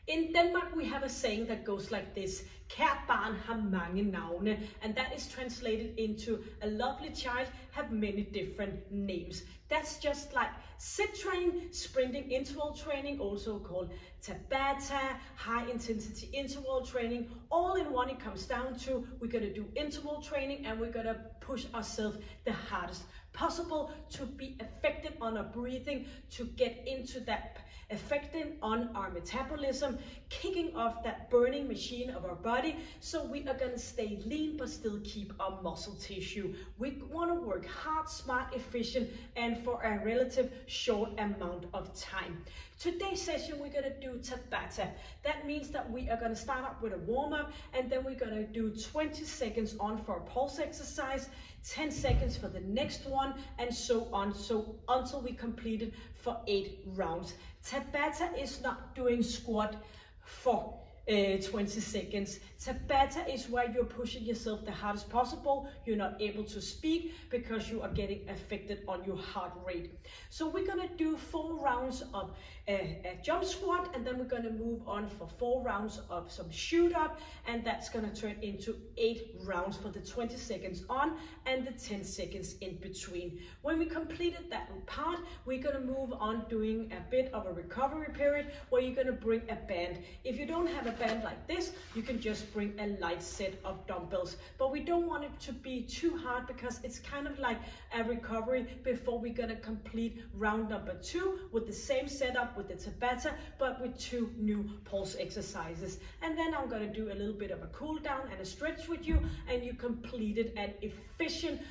In Denmark, we have a saying that goes like this: Kært barn har mange navne, and that is translated into a lovely child have many different names. That's just like sit training, sprinting interval training, also called Tabata, high intensity interval training. All in one, it comes down to we're gonna do interval training and we're gonna push ourselves the hardest possible to be effective on our breathing, to get into that affecting on our metabolism, kicking off that burning machine of our body, so we are going to stay lean but still keep our muscle tissue. We want to work hard, smart, efficient, and for a relative short amount of time. Today's session we're going to do Tabata. That means that we are going to start up with a warm-up, and then we're going to do 20 seconds on for a pulse exercise, 10 seconds for the next one, and so on, so until we complete it for 8 rounds. Tabata is not doing squat for 20 seconds. Tabata is where you're pushing yourself the hardest possible. You're not able to speak because you are getting affected on your heart rate. So we're going to do 4 rounds of a jump squat, and then we're going to move on for 4 rounds of some shoot up, and that's going to turn into 8 rounds for the 20 seconds on and the 10 seconds in between. When we completed that part, we're going to move on doing a bit of a recovery period where you're going to bring a band. If you don't have a band like this, you can just bring a light set of dumbbells, but we don't want it to be too hard because it's kind of like a recovery before we're going to complete round number 2 with the same setup with the Tabata, but with 2 new pulse exercises. And then I'm going to do a little bit of a cool down and a stretch with you, and you completed an efficient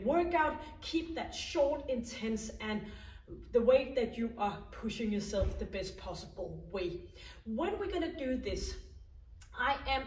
workout. Keep that short, intense, and the way that you are pushing yourself the best possible way. When we're going to do this,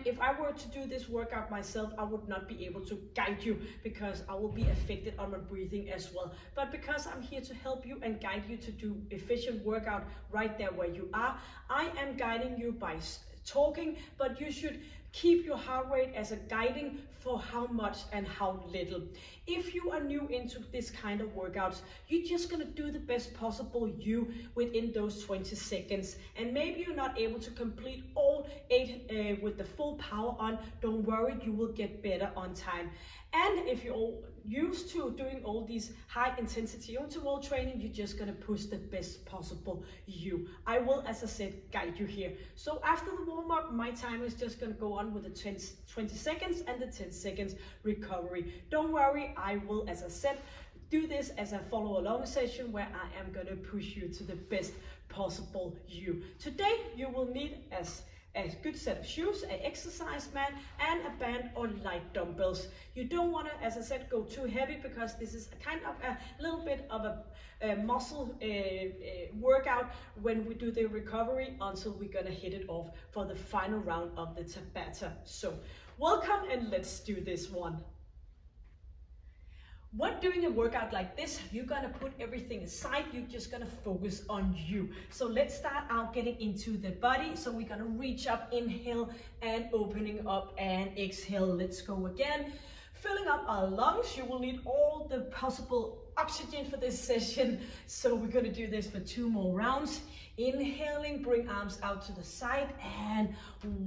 if I were to do this workout myself, I would not be able to guide you because I will be affected on my breathing as well. But because I'm here to help you and guide you to do efficient workout right there where you are, I am guiding you by talking, but you should keep your heart rate as a guiding for how much and how little. If you are new into this kind of workouts, you're just gonna do the best possible you within those 20 seconds. And maybe you're not able to complete all 8 with the full power on. Don't worry, you will get better on time. And if you're used to doing all these high intensity interval training, you're just gonna push the best possible you. I will, as I said, guide you here. So after the warm up, my time is just gonna go on with the 20 seconds and the 10 seconds recovery. Don't worry, I will, as I said, do this as a follow along session where I am gonna push you to the best possible you. Today, you will need a good set of shoes, an exercise mat, and a band or light dumbbells. You don't want to, as I said, go too heavy because this is a kind of a little bit of a muscle workout when we do the recovery until we're gonna hit it off for the final round of the Tabata. So welcome, and let's do this one. When doing a workout like this, you're gonna put everything aside. You're just gonna focus on you. So let's start out getting into the body. So we're gonna reach up, inhale, and opening up, and exhale. Let's go again. Filling up our lungs. You will need all the possible oxygen for this session. So we're gonna do this for 2 more rounds. Inhaling, bring arms out to the side, and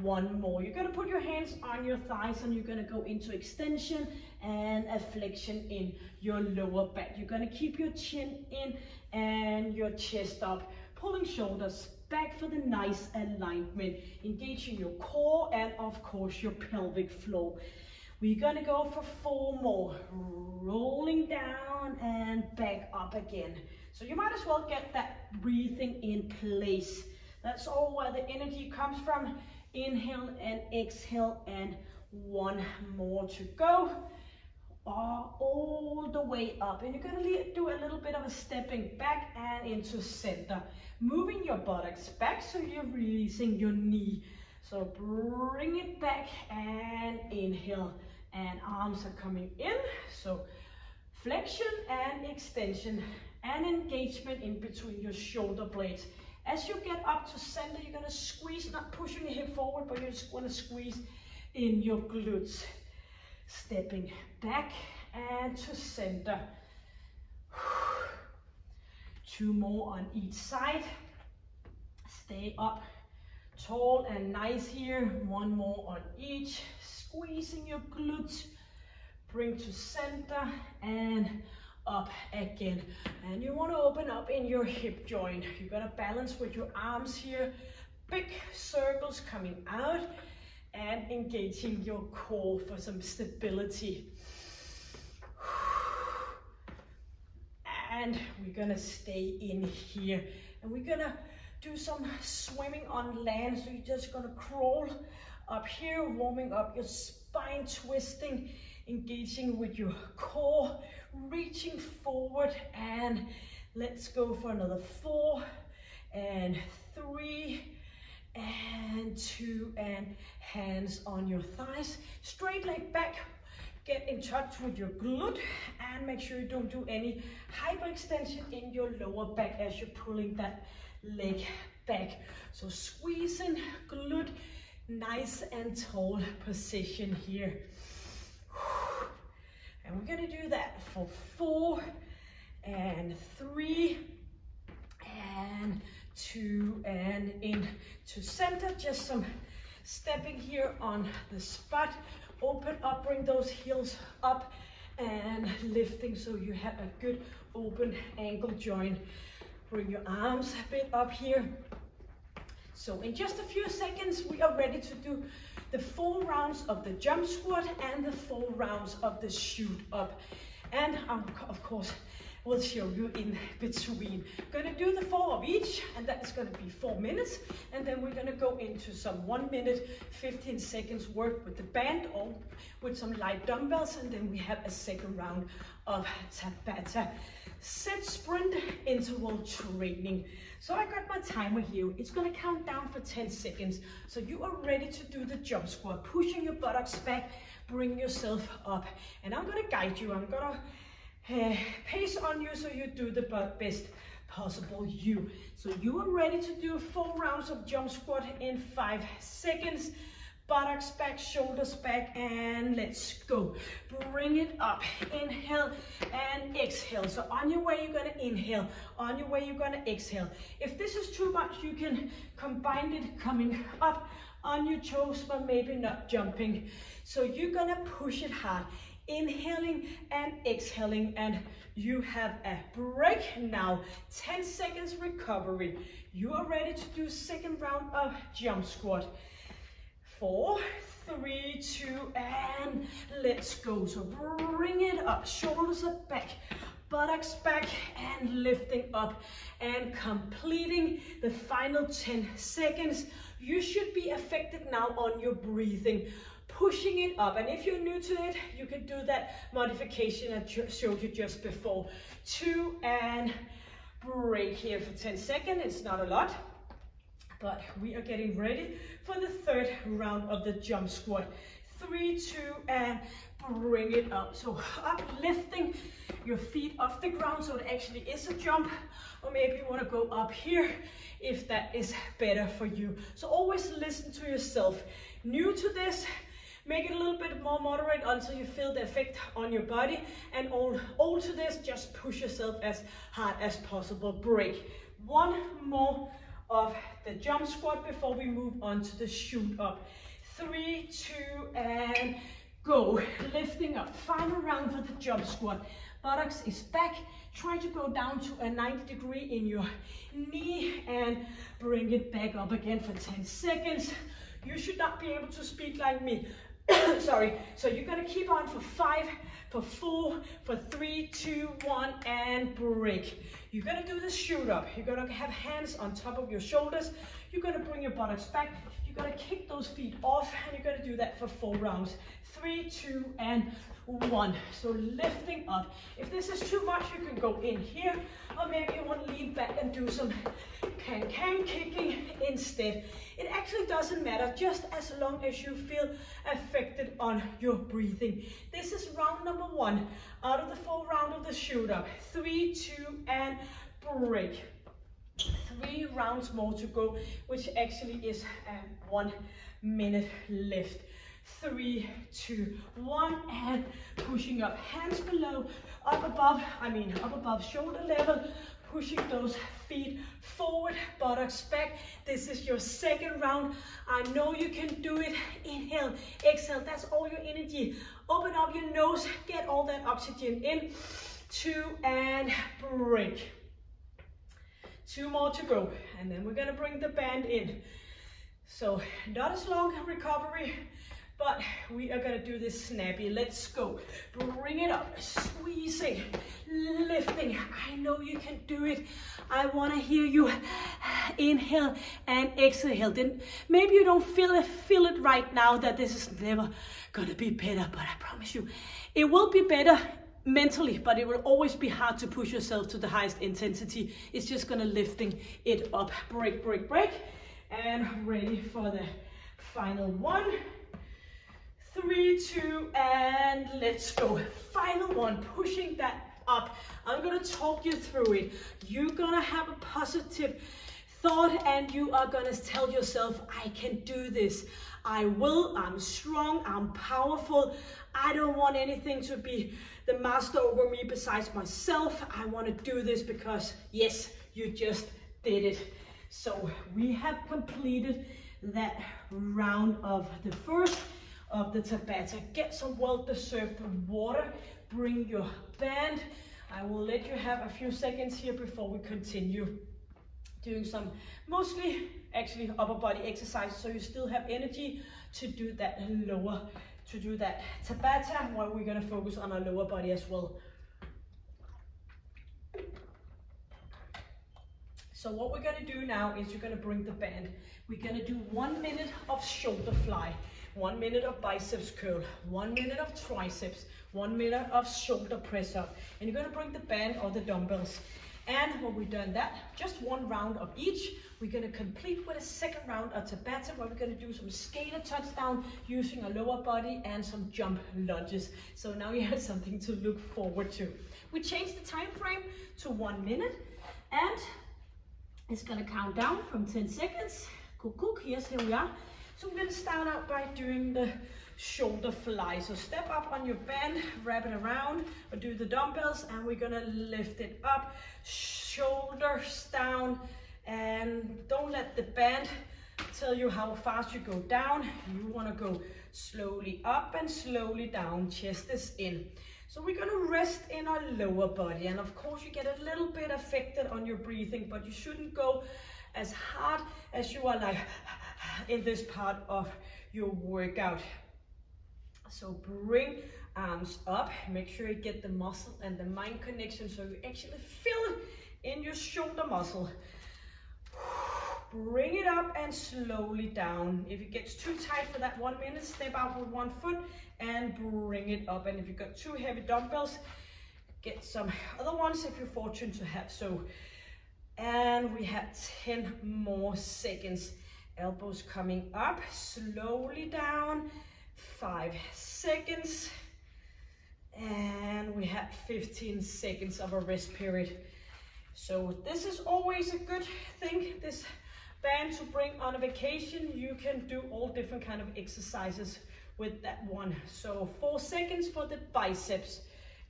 1 more. You're gonna put your hands on your thighs, and you're gonna go into extension and a flexion in your lower back. You're gonna keep your chin in and your chest up, pulling shoulders back for the nice alignment, engaging your core and of course your pelvic floor. We're gonna go for 4 more, rolling down and back up again. So you might as well get that breathing in place. That's all where the energy comes from. Inhale and exhale, and 1 more to go. All the way up, and you're going to do a little bit of a stepping back and into center, moving your buttocks back so you're releasing your knee. So bring it back and inhale, and arms are coming in. So flexion and extension and engagement in between your shoulder blades. As you get up to center, you're going to squeeze, not pushing your hip forward, but you're just going to squeeze in your glutes. Stepping back and to center. 2 more on each side. Stay up Tall and nice here. One more on each. Squeezing your glutes. Bring to center and up again. And you want to open up in your hip joint. You're going to balance with your arms here. Big circles coming out and engaging your core for some stability. And we're going to stay in here. And we're going to do some swimming on land. So you're just going to crawl up here, warming up your spine, twisting, engaging with your core, reaching forward, and let's go for another 4 and 3 and 2, and hands on your thighs, straight leg back. Get in touch with your glute and make sure you don't do any hyperextension in your lower back as you're pulling that leg back. So squeezing glute, nice and tall position here. And we're going to do that for 4 and 3 and 2 and in to center. Just some stepping here on the spot. Open up, bring those heels up and lifting so you have a good open ankle joint. Bring your arms a bit up here. So in just a few seconds, we are ready to do the 4 rounds of the jump squat and the 4 rounds of the shoot up. And of course, we'll show you in between. Gonna do the 4 of each, and that's gonna be 4 minutes. And then we're gonna go into some 1 minute, 15 seconds work with the band or with some light dumbbells. And then we have a second round of Tabata. Set sprint interval training. So I got my timer here. It's gonna count down for 10 seconds. So you are ready to do the jump squat, pushing your buttocks back, bring yourself up. And I'm gonna guide you. I'm gonna pace on you so you do the best possible you. So you are ready to do 4 rounds of jump squat in 5 seconds. Buttocks back, shoulders back, and let's go. Bring it up. Inhale and exhale. So on your way, you're gonna inhale. On your way, you're gonna exhale. If this is too much, you can combine it coming up on your toes, but maybe not jumping. So you're gonna push it hard. Inhaling and exhaling, and you have a break now. 10 seconds recovery. You are ready to do second round of jump squat. 4, 3, 2, and let's go. So bring it up, shoulders are back, buttocks back, and lifting up and completing the final 10 seconds. You should be affected now on your breathing, pushing it up. And if you're new to it, you can do that modification I showed you just before. 2 and break here for 10 seconds. It's not a lot, but we are getting ready for the third round of the jump squat. 3, 2, and bring it up. So uplifting your feet off the ground so it actually is a jump, or maybe you want to go up here if that is better for you. So always listen to yourself. New to this, make it a little bit more moderate until you feel the effect on your body, and old to this, just push yourself as hard as possible. Break. 1 more of the jump squat before we move on to the shoot up. 3, 2, and go. Lifting up. Final round for the jump squat. Buttocks is back. Try to go down to a 90 degree in your knee and bring it back up again for 10 seconds. You should not be able to speak like me. Sorry. So you're gonna keep on for 5, for 4, for 3, 2, 1, and break. You're gonna do the shoot up. You're gonna have hands on top of your shoulders. You're gonna bring your buttocks back. You're gonna kick those feet off, and you're gonna do that for 4 rounds. 3, 2, and 1. So lifting up. If this is too much, you can go in here, or maybe you want to lean back and do some can kicking instead. It actually doesn't matter, just as long as you feel affected on your breathing. This is round number 1 out of the 4 round of the shoot up. 3, 2, and break. 3 rounds more to go, which actually is a 1 minute lift. 3, 2, 1, and pushing up. Hands below, up above shoulder level. pushing those feet forward, buttocks back. This is your second round. I know you can do it. Inhale, exhale, that's all your energy. Open up your nose, get all that oxygen in. 2 and break. 2 more to go, and then we're gonna bring the band in. So not as long recovery, but we are gonna do this snappy. Let's go. Bring it up, squeezing, lifting. I know you can do it. I wanna hear you inhale and exhale. Then maybe you don't feel it right now, that this is never gonna be better, but I promise you, it will be better mentally, but it will always be hard to push yourself to the highest intensity. It's just gonna lifting it up. Break, break, break, and ready for the final one. 3, 2, and let's go. Final one, pushing that up. I'm gonna talk you through it. You're gonna have a positive thought, and you are gonna tell yourself, I can do this. I will, I'm strong, I'm powerful. I don't want anything to be the master over me besides myself. I want to do this because, yes, you just did it. So we have completed that round of the first of the Tabata. Get some well-deserved water. Bring your band. I will let you have a few seconds here before we continue doing some mostly actually upper body exercises, so you still have energy to do that Tabata, while we're going to focus on our lower body as well. So what we're going to do now is you're going to bring the band. We're going to do 1 minute of shoulder fly, 1 minute of biceps curl, 1 minute of triceps, 1 minute of shoulder press up, and you're going to bring the band or the dumbbells. And when we've done that, just 1 round of each, we're going to complete with a second round of Tabata, where we're going to do some skater touchdown using our lower body and some jump lunges. So now you have something to look forward to. We changed the time frame to 1 minute, and it's going to count down from 10 seconds. Cook, yes, here we are. So we're going to start out by doing the shoulder fly. So step up on your band, wrap it around, or do the dumbbells, and we're gonna lift it up, shoulders down, and don't let the band tell you how fast you go down. You wanna go slowly up and slowly down, chest is in. So we're gonna rest in our lower body, and of course you get a little bit affected on your breathing, but you shouldn't go as hard as you are like in this part of your workout. So bring arms up, make sure you get the muscle and the mind connection, so you actually feel it in your shoulder muscle. Bring it up and slowly down. If it gets too tight for that 1 minute, step out with 1 foot and bring it up. And if you've got too heavy dumbbells, get some other ones if you're fortunate to have so. And we have 10 more seconds. Elbows coming up, slowly down. 5 seconds, and we have 15 seconds of a rest period. So this is always a good thing, this band, to bring on a vacation. You can do all different kind of exercises with that one. So 4 seconds for the biceps,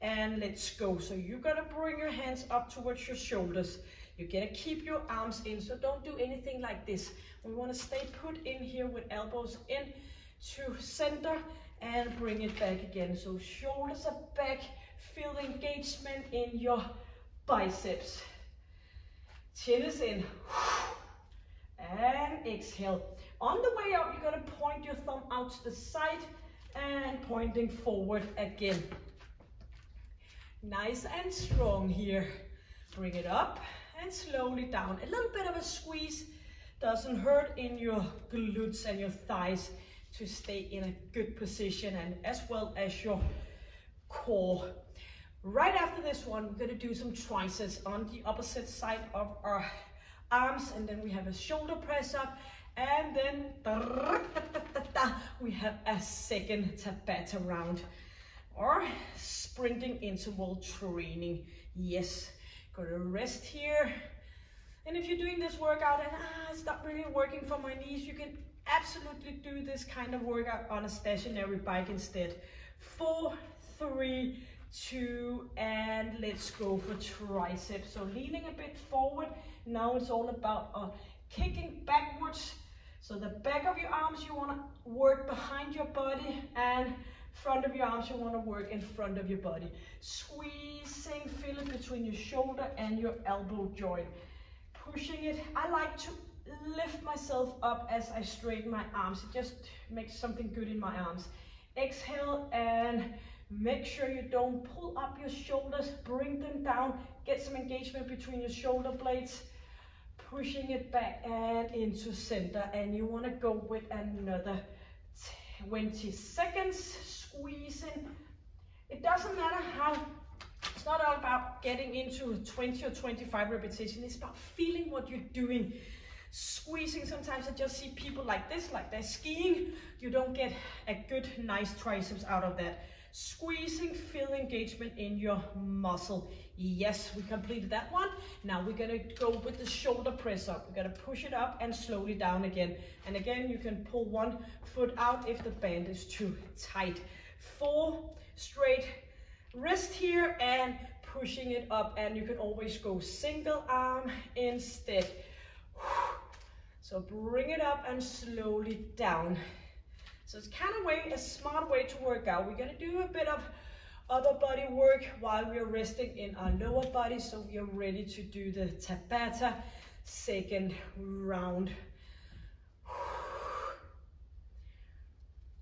and let's go. So you're gonna bring your hands up towards your shoulders. You're gonna keep your arms in, so don't do anything like this. We want to stay put in here with elbows in to center and bring it back again. So shoulders are back, feel the engagement in your biceps. Chin is in, and exhale. On the way up, you're gonna point your thumb out to the side and pointing forward again. Nice and strong here. Bring it up and slowly down. A little bit of a squeeze doesn't hurt in your glutes and your thighs to stay in a good position, and as well as your core. Right after this one, we're going to do some triceps on the opposite side of our arms, and then we have a shoulder press up, and then we have a second Tabata round, or sprinting interval training. Yes, gonna rest here. And if you're doing this workout and it's not really working for my knees, you can absolutely do this kind of workout on a stationary bike instead. 4, 3, 2, and let's go for triceps. So leaning a bit forward. Now it's all about kicking backwards. So the back of your arms you want to work behind your body, and front of your arms you want to work in front of your body. Squeezing, feel it between your shoulder and your elbow joint. Pushing it. I like to lift myself up as I straighten my arms. It just makes something good in my arms. Exhale and make sure you don't pull up your shoulders. Bring them down. Get some engagement between your shoulder blades. Pushing it back and into center. And you want to go with another 20 seconds. Squeezing. It doesn't matter how. It's not all about getting into 20 or 25 repetitions. It's about feeling what you're doing. Squeezing. Sometimes I just see people like this, like they're skiing. You don't get a good, nice triceps out of that. Squeezing, feel engagement in your muscle. Yes, we completed that one. Now we're gonna go with the shoulder press up. We're gonna push it up and slowly down again. And again, you can pull one foot out if the band is too tight. 4 straight. Wrist here and pushing it up, and you can always go single arm instead. So bring it up and slowly down. So it's kind of a smart way to work out. We're going to do a bit of upper body work while we're resting in our lower body, so we are ready to do the Tabata second round.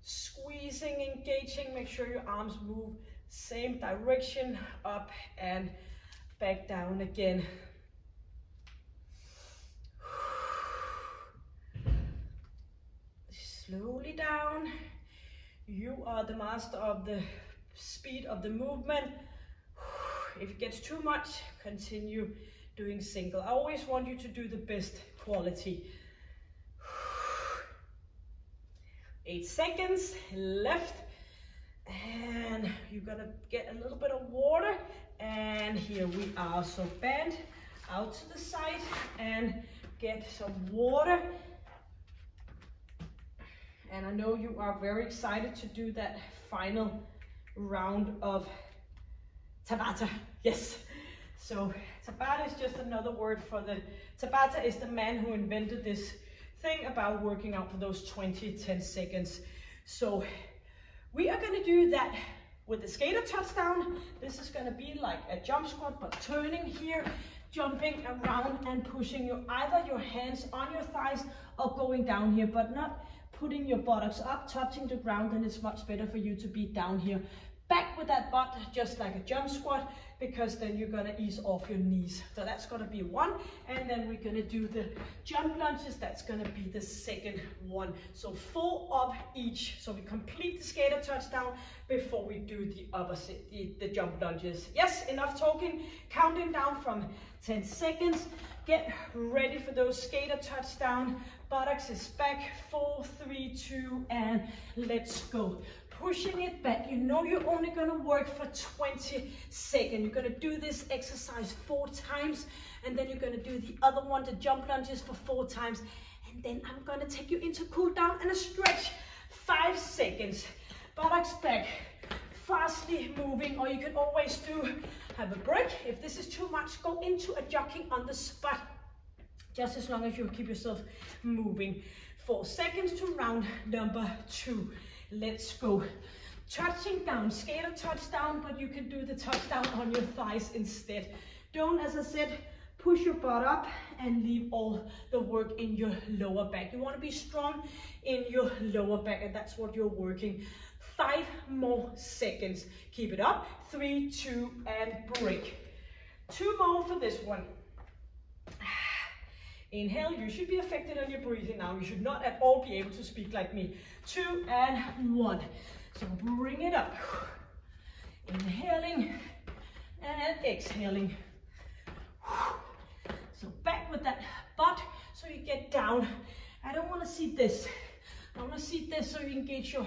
Squeezing, engaging, make sure your arms move same direction, up and back down again. Slowly down. You are the master of the speed of the movement. If it gets too much, continue doing single. I always want you to do the best quality. 8 seconds left. And you're gonna get a little bit of water, and here we are. So bend out to the side and get some water. And I know you are very excited to do that final round of Tabata. Yes. So Tabata is just another word for Tabata is the man who invented this thing about working out for those 10 seconds. So we are going to do that with the skater touchdown. This is going to be like a jump squat, but turning here, jumping around and pushing either your hands on your thighs or going down here, but not putting your buttocks up, touching the ground. Then it's much better for you to be down here. Back with that butt, just like a jump squat, because then you're gonna ease off your knees. So that's gonna be one. And then we're gonna do the jump lunges. That's gonna be the second one. So 4 of each. So we complete the skater touchdown before we do the opposite, the jump lunges. Yes, enough talking. Counting down from 10 seconds. Get ready for those skater touchdown. Buttocks is back. 4, 3, 2, and let's go. Pushing it back. You know you're only going to work for 20 seconds. You're going to do this exercise 4 times, and then you're going to do the other one, the jump lunges, for 4 times. And then I'm going to take you into cool down and a stretch. 5 seconds. Buttocks back. Fastly moving, or you can always have a break. If this is too much, go into a jogging on the spot. Just as long as you keep yourself moving. 4 seconds to round number 2. Let's go. Touching down, skater touchdown, but you can do the touchdown on your thighs instead. Don't, as I said, push your butt up and leave all the work in your lower back. You want to be strong in your lower back, and that's what you're working. 5 more seconds. Keep it up. 3, 2, and break. 2 more for this one. Inhale, you should be affected on your breathing now. You should not at all be able to speak like me. 2 and 1. So bring it up. Inhaling and exhaling. So back with that butt so you get down. I don't want to see this. I want to see this so you engage your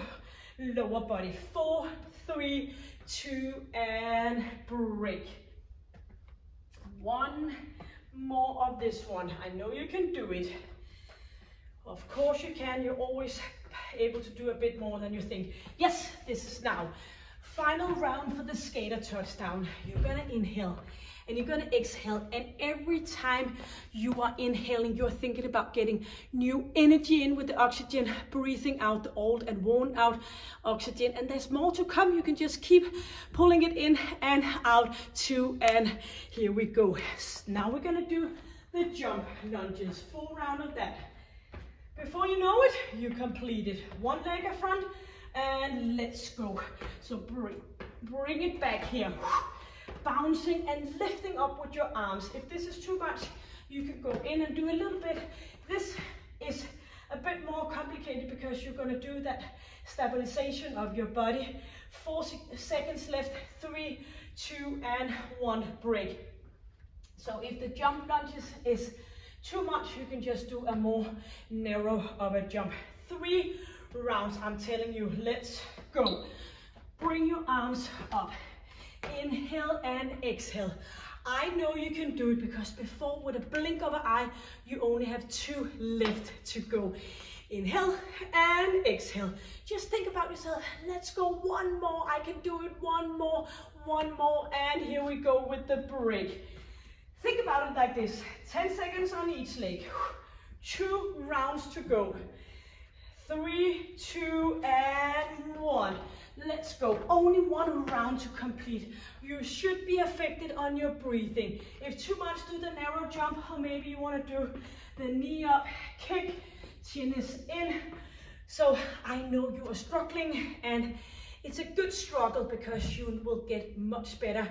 lower body. 4, 3, 2, and break. 1 more of this one. I know you can do it. Of course you can. You're always able to do a bit more than you think. Yes, this is now Final round for the skater touchdown. You're gonna inhale and you're gonna exhale, and every time you are inhaling, you're thinking about getting new energy in with the oxygen, breathing out the old and worn out oxygen, and there's more to come. You can just keep pulling it in and out, 2, and here we go. Now we're gonna do the jump lunges, full round of that. Before you know it, you completed one leg up front, and let's go. So bring it back here. Bouncing and lifting up with your arms. If this is too much, you can go in and do a little bit. This is a bit more complicated because you're going to do that stabilization of your body. 4 seconds left, 3, 2, and 1, break. So if the jump lunges is too much, you can just do a more narrow of a jump. 3 rounds, I'm telling you, let's go. Bring your arms up. Inhale and exhale. I know you can do it because before, with a blink of an eye, you only have 2 left to go. Inhale and exhale. Just think about yourself. Let's go, 1 more. I can do it. 1 more, 1 more, and here we go with the break. Think about it like this. 10 seconds on each leg. 2 rounds to go. 3, 2, and 1. Let's go. Only 1 round to complete. You should be affected on your breathing. If too much, do the narrow jump, or maybe you want to do the knee up, kick, chin is in. So I know you are struggling, and it's a good struggle because you will get much better.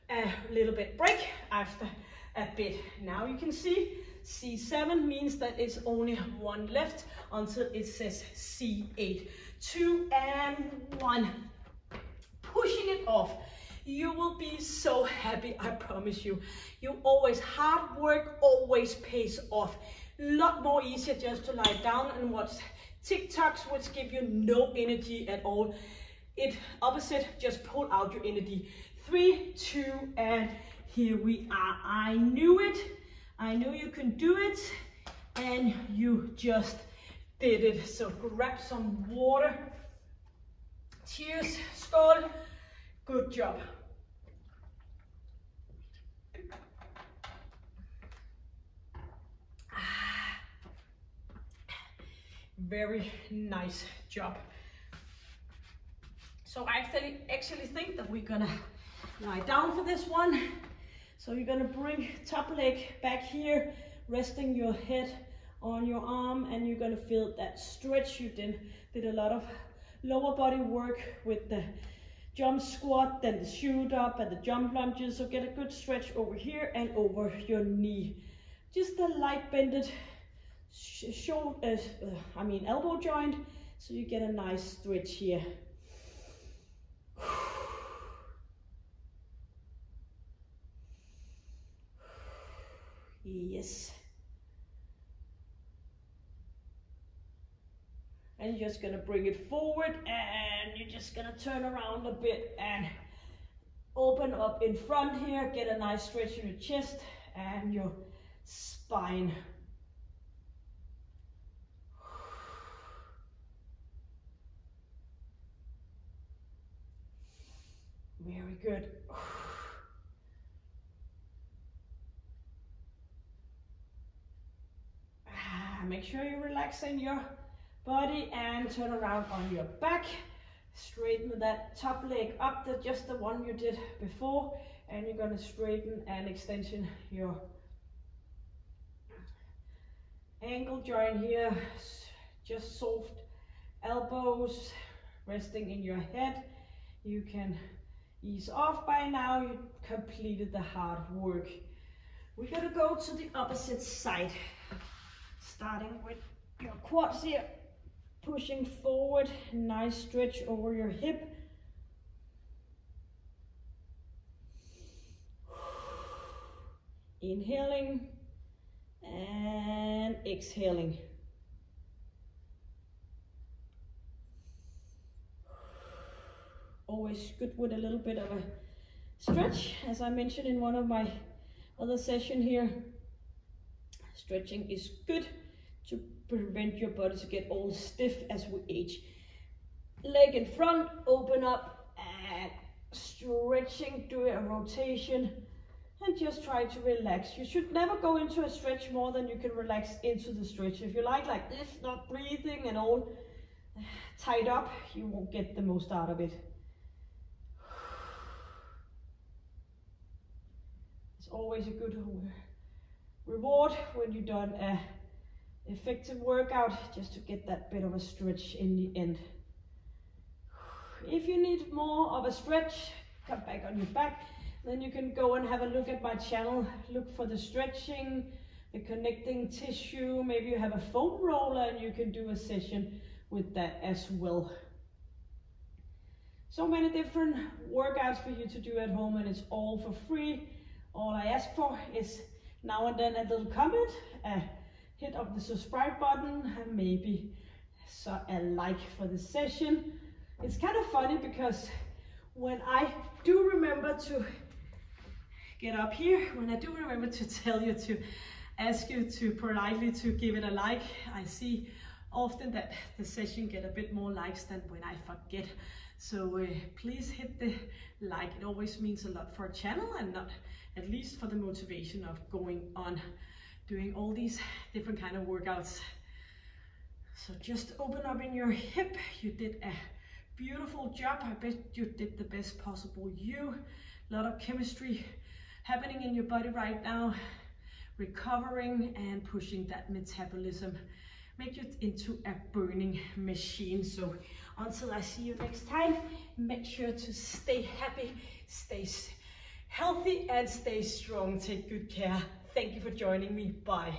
A little bit break after a bit. Now you can see C7 means that it's only 1 left until it says C8. 2 and 1. Pushing it off. You will be so happy, I promise you. Hard work always pays off. A lot more easier just to lie down and watch TikToks, which give you no energy at all. Opposite, just pull out your energy. 3, 2, and here we are. I knew it. I knew you can do it, and you just did it. So grab some water. Cheers, skål. Good job. Very nice job. So I actually think that we're gonna lie down for this one. So you're gonna bring top leg back here, resting your head on your arm, and you're gonna feel that stretch. You did a lot of lower body work with the jump squat, then the shoot up and the jump lunges. So get a good stretch over here and over your knee. Just a light bended elbow joint, so you get a nice stretch here. Yes. And you're just gonna bring it forward, and you're just gonna turn around a bit and open up in front here. Get a nice stretch in your chest and your spine. Very good. Make sure you're relaxing your body and turn around on your back. Straighten that top leg up, just the one you did before, and you're going to straighten and extension your ankle joint here. Just soft elbows resting in your head. You can ease off by now. You completed the hard work. We're going to go to the opposite side. Starting with your quads here, pushing forward, nice stretch over your hip. Inhaling and exhaling. Always good with a little bit of a stretch, as I mentioned in one of my other sessions here. Stretching is good to prevent your body to get all stiff as we age. Leg in front, open up and stretching, do a rotation, and just try to relax. You should never go into a stretch more than you can relax into the stretch. If you like this, not breathing and all tied up, you won't get the most out of it. It's always a good reward when you've done a effective workout, just to get that bit of a stretch in the end. If you need more of a stretch, come back on your back, then you can go and have a look at my channel. Look for the stretching, the connecting tissue. Maybe you have a foam roller and you can do a session with that as well. So many different workouts for you to do at home, and it's all for free. All I ask for is now and then a little comment, a hit of the subscribe button, and maybe a like for the session. It's kind of funny because when I do remember to get up here, when I do remember to tell you to ask you to politely to give it a like, I see often that the session get a bit more likes than when I forget. So please hit the like. It always means a lot for a channel, and not at least for the motivation of going on doing all these different kind of workouts. So just open up in your hip. You did a beautiful job. I bet you did the best possible you. A lot of chemistry happening in your body right now, recovering and pushing that metabolism, make it into a burning machine. So until I see you next time, make sure to stay happy, stay healthy, and stay strong. Take good care. Thank you for joining me. Bye.